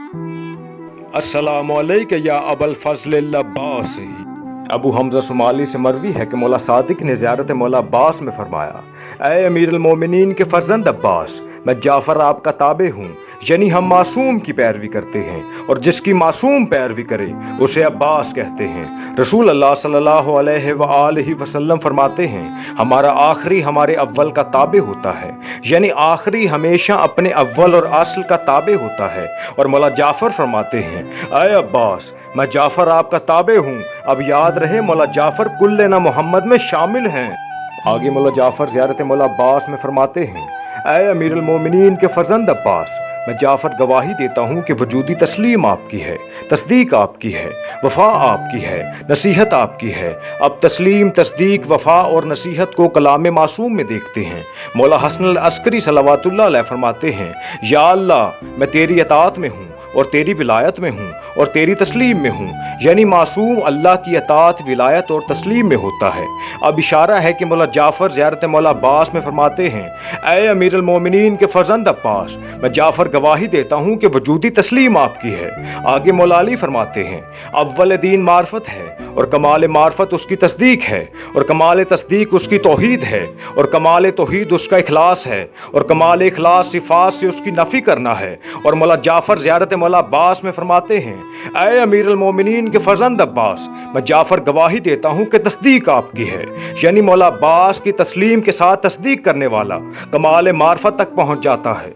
अस्सलामु अलैका या अबल फज़ल अब्बास। अबू हमज़ा शुमाली से मरवी है कि मौला सादिक ने ज़ियारत मौला अब्बास में फरमाया, ऐ अमीरुल मोमिनीन के फ़र्जंद अब्बास, मैं जाफ़र आपका ताबे हूँ, यानी हम मासूम की पैरवी करते हैं और जिसकी मासूम पैरवी करे उसे अब्बास कहते हैं। रसूल अल्लाह सल्लल्लाहु अलैहि वसल्लम फरमाते हैं, हमारा आखिरी हमारे अव्वल का ताबे होता है, यानी आखिरी हमेशा अपने अव्वल और असल का ताबे होता है। और मौला जाफ़र फरमाते हैं, ऐ अब्बास, मैं जाफ़र आपका ताबे हूँ। अब याद रहे मौला जाफ़र कुल्लेना मोहम्मद में शामिल हैं। आगे मौला जाफ़र ज़ियारत मौला अब्बास में फरमाते हैं, ऐ अमीरुल मोमिनीन के फ़र्जंद अब्बास, मैं जाफ़र गवाही देता हूँ कि वजूदी तस्लीम आपकी है, तस्दीक आपकी है, वफ़ा आपकी है, नसीहत आपकी है। अब तस्लीम, तस्दीक, वफ़ा और नसीहत को कलाम मासूम में देखते हैं। मौला हसन अल अस्करी सल्लल्लाहु अलैहि फरमाते हैं, या अल्लाह, मैं तेरी अताअत में हूँ और तेरी विलायत में हूँ और तेरी तस्लीम में हूँ, यानी मासूम अल्लाह की अताअत, विलायत और तस्लीम में होता है। अब इशारा है कि मौला जाफ़र ज़ियारत मौला अब्बास में फरमाते हैं, ऐ अमीरुल मोमिनीन के फ़र्जंद अब्बास, मैं जाफ़र गवाही देता हूँ कि वजूदी तस्लीम आपकी है। आगे मौला अली फरमाते हैं, अव्वल दीन मार्फत है और कमाल मार्फत उसकी तस्दीक है और कमाल तस्दीक उसकी तौहीद है और कमाल तौहीद उसका इखलास है और कमाल इखलास सिफ़ात से उसकी नफ़ी करना है। और मौला जाफ़र ज़ियारत मौला अब्बास में फरमाते हैं, ऐ अमीरुल मोमिनीन के फ़र्जंद अब्बास, मैं जाफ़र गवाही देता हूँ कि तस्दीक आपकी है, यानी मौला अब्बास की तस्लीम के साथ तस्दीक करने वाला कमाल मार्फत तक पहुँच जाता है।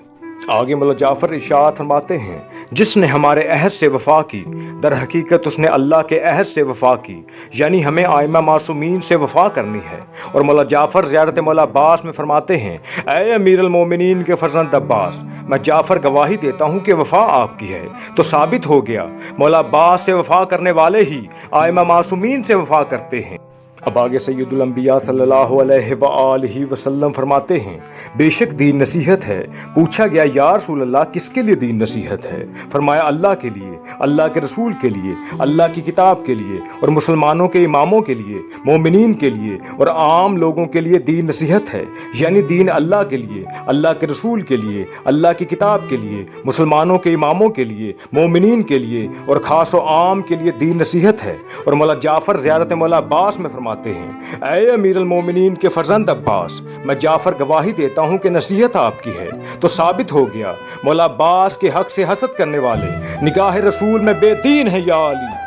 आगे मौला जाफ़र इरशाद फरमाते हैं, जिसने हमारे अहद से वफ़ा की, दर हकीकत उसने अल्लाह के अहद से वफ़ा की, यानी हमें आइमा मासूमीन से वफ़ा करनी है। और मौला जाफ़र ज़ियारत मौला अब्बास में फरमाते हैं, ऐ अमीरुल मोमिनीन के फ़र्जंद अब्बास, मैं जाफ़र गवाही देता हूँ कि वफ़ा आपकी है। तो साबित हो गया मौला अब्बास से वफ़ा करने वाले ही आइमा मासूमीन से वफ़ा करते हैं। अब आगे सैयदुल अंबिया सल्लल्लाहु अलैहि वसल्लम फरमाते हैं, बेशक दीन नसीहत है। पूछा गया, या रसूल अल्लाह, किसके लिए दीन नसीहत है? फरमाया, अल्लाह के लिए, अल्लाह के रसूल के लिए, अल्लाह की किताब के लिए और मुसलमानों के इमामों के लिए, मोमिनीन के लिए और आम लोगों के लिए दीन नसीहत है। यानी दीन अल्लाह के लिए, अल्लाह के रसूल के लिए, अल्लाह की किताब के लिए, मुसलमानों के इमामों के लिए, मोमिनीन के लिए और ख़ास व आम के लिए दीन नसीहत है। और मौला जाफ़र ज़ियारत मौला अब्बास में फरमाते हैं, ऐ अमीरुल मोमिनीन के फ़र्जंद अब्बास, मैं जाफ़र गवाही देता हूँ कि नसीहत आपकी है। तो साबित हो गया मौला अब्बास के हक से हसद करने वाले निगाह रसूल में बेदीन है। या अली।